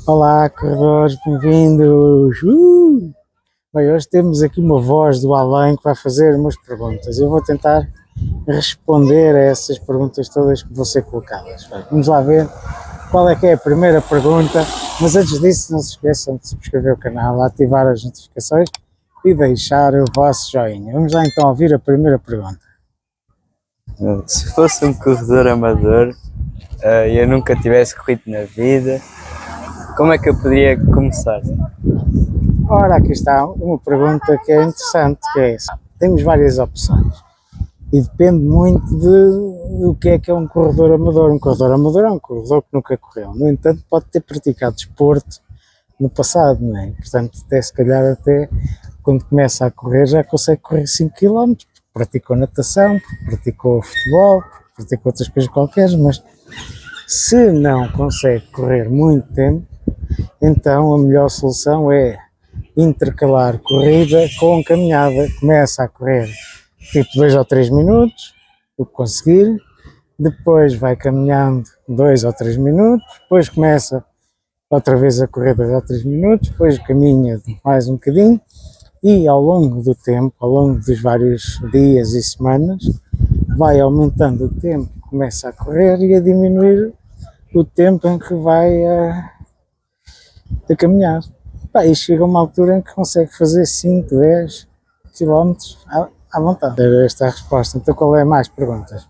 Olá, corredores, bem-vindos! Bem, hoje temos aqui uma voz do além que vai fazer umas perguntas. Eu vou tentar responder a essas perguntas todas que vão ser colocadas. Bem, vamos lá ver qual é que é a primeira pergunta, mas antes disso não se esqueçam de subscrever o canal, ativar as notificações e deixar o vosso joinha. Vamos lá então ouvir a primeira pergunta. Se fosse um corredor amador e eu nunca tivesse corrido na vida, como é que eu poderia começar? Ora, aqui está uma pergunta que é interessante, que é essa. Temos várias opções e depende muito do que é um corredor amador. Um corredor amador é um corredor que nunca correu, no entanto pode ter praticado desporto no passado, não é? Portanto, até se calhar até quando começa a correr já consegue correr 5 km, porque praticou natação, porque praticou futebol, porque praticou outras coisas qualquer, mas se não consegue correr muito tempo, então a melhor solução é intercalar corrida com caminhada. Começa a correr tipo 2 ou 3 minutos, o que conseguir, depois vai caminhando 2 ou 3 minutos, depois começa outra vez a correr 2 ou 3 minutos, depois caminha mais um bocadinho e ao longo do tempo, ao longo dos vários dias e semanas, vai aumentando o tempo que começa a correr e a diminuir o tempo em que vai a caminhar. E chega uma altura em que consegue fazer 5, 10 km à vontade. Era esta a resposta. Então qual é mais perguntas?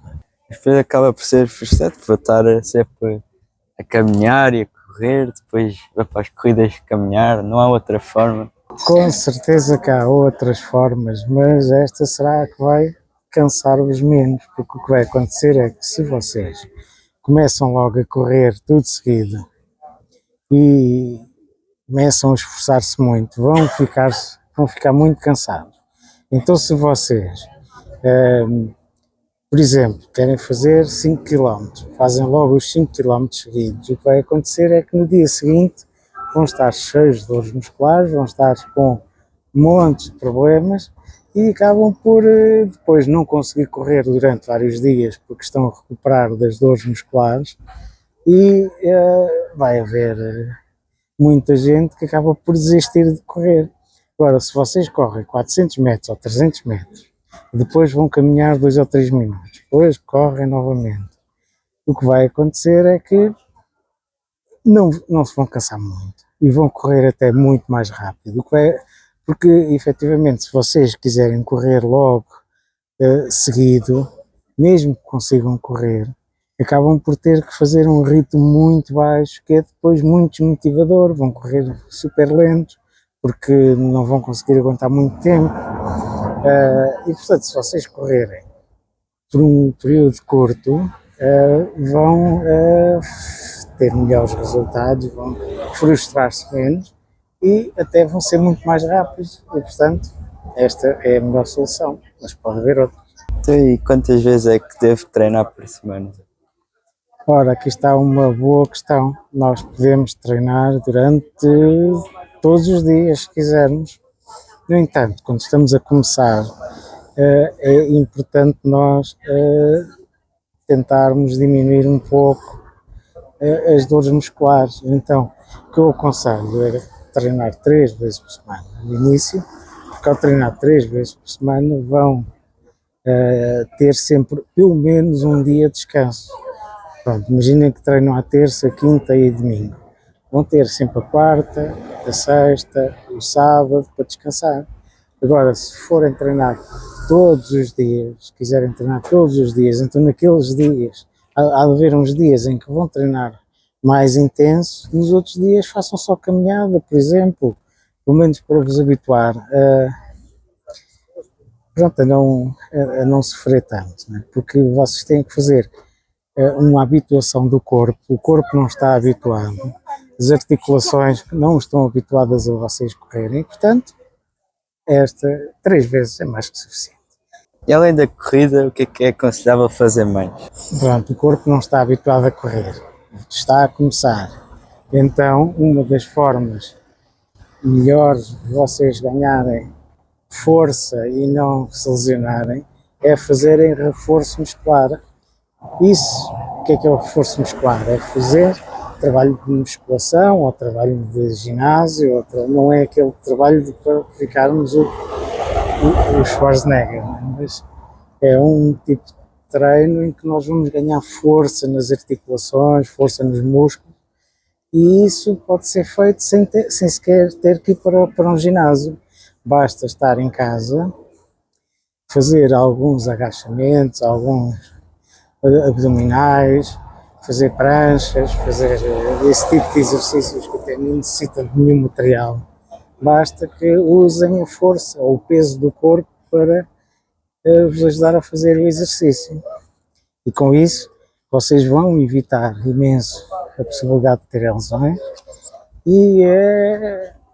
Depois acaba por ser frustrante, vou estar sempre a caminhar e a correr, depois vou para as corridas caminhar, não há outra forma. Com certeza que há outras formas, mas esta será a que vai cansar-vos menos, porque o que vai acontecer é que se vocês começam logo a correr tudo seguido e começam a esforçar-se muito, vão ficar muito cansados. Então se vocês, por exemplo, querem fazer 5 km, fazem logo os 5 km seguidos, o que vai acontecer é que no dia seguinte vão estar cheios de dores musculares, vão estar com montes de problemas e acabam por depois não conseguir correr durante vários dias porque estão a recuperar das dores musculares e vai haver muita gente que acaba por desistir de correr. Agora, se vocês correm 400 metros ou 300 metros, depois vão caminhar 2 ou 3 minutos, depois correm novamente, o que vai acontecer é que não se vão cansar muito e vão correr até muito mais rápido, porque efetivamente se vocês quiserem correr logo seguido, mesmo que consigam correr, acabam por ter que fazer um ritmo muito baixo, que é depois muito desmotivador, vão correr super lentos, porque não vão conseguir aguentar muito tempo, e portanto se vocês correrem por um período curto, vão ter melhores resultados, vão frustrar-se menos e até vão ser muito mais rápidos e portanto esta é a melhor solução, mas pode haver outras. Então, e quantas vezes é que devo treinar por semana? Ora, aqui está uma boa questão. Nós podemos treinar durante todos os dias, se quisermos. No entanto, quando estamos a começar, é importante nós tentarmos diminuir um pouco as dores musculares. Então, o que eu aconselho é treinar 3 vezes por semana no início, porque ao treinar 3 vezes por semana vão ter sempre pelo menos um dia de descanso. Pronto, imaginem que treinam à terça, quinta e domingo. Vão ter sempre a quarta, a sexta, o sábado para descansar. Agora, se forem treinar todos os dias, se quiserem treinar todos os dias, então naqueles dias, há de haver uns dias em que vão treinar mais intenso, nos outros dias façam só caminhada, por exemplo, pelo menos para vos habituar a não sofrer tanto, né? Porque vocês têm que fazer uma habituação do corpo, o corpo não está habituado, as articulações não estão habituadas a vocês correrem, portanto, 3 vezes é mais que suficiente. E além da corrida, o que é aconselhável fazer mais? Pronto, o corpo não está habituado a correr, está a começar, então uma das formas melhores de vocês ganharem força e não se lesionarem é fazerem reforço muscular. Isso, o que é o reforço muscular? É fazer trabalho de musculação ou trabalho de ginásio, não é aquele trabalho para ficarmos o Schwarzenegger, mas é um tipo de treino em que nós vamos ganhar força nas articulações, força nos músculos, e isso pode ser feito sem sequer ter que ir para um ginásio. Basta estar em casa, fazer alguns agachamentos, alguns abdominais, fazer pranchas, fazer esse tipo de exercícios que até nem necessitam de nenhum material. Basta que usem a força ou o peso do corpo para vos ajudar a fazer o exercício. E com isso, vocês vão evitar imenso a possibilidade de ter lesões e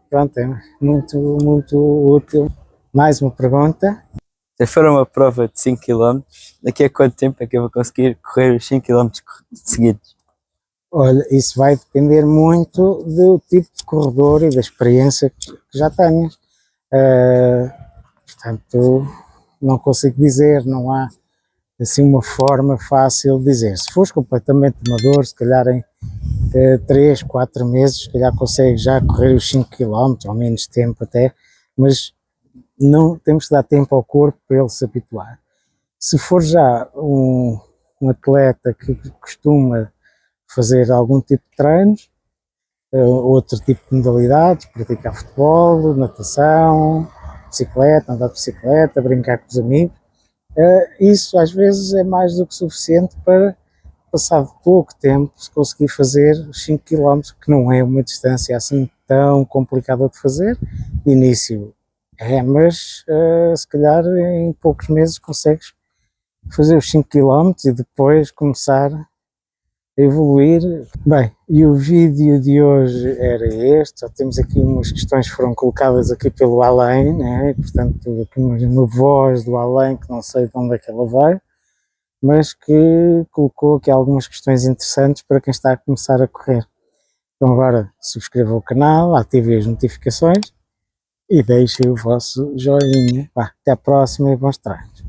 pronto, é muito útil. Mais uma pergunta. Se for uma prova de 5 km, daqui a quanto tempo é que eu vou conseguir correr os 5 km seguidos? Olha, isso vai depender muito do tipo de corredor e da experiência que já tenhas. Portanto, não consigo dizer, não há assim uma forma fácil de dizer. Se fores completamente amador, se calhar em 3, 4 meses, se calhar consegues já correr os 5 km, ou menos tempo até, mas não temos que dar tempo ao corpo para ele se habituar. Se for já um atleta que costuma fazer algum tipo de treinos, outro tipo de modalidades, praticar futebol, natação, bicicleta, andar de bicicleta, brincar com os amigos, isso às vezes é mais do que suficiente para, passado pouco tempo, se conseguir fazer os 5 km, que não é uma distância assim tão complicada de fazer. De início mas se calhar em poucos meses consegues fazer os 5 km e depois começar a evoluir. Bem, e o vídeo de hoje era este. Já temos aqui umas questões que foram colocadas aqui pelo além, né? Portanto, aqui uma voz do além que não sei de onde é que ela veio, mas que colocou aqui algumas questões interessantes para quem está a começar a correr. Então agora subscrevam o canal, ativem as notificações e deixem o vosso joinha. Até a próxima e bons treinos.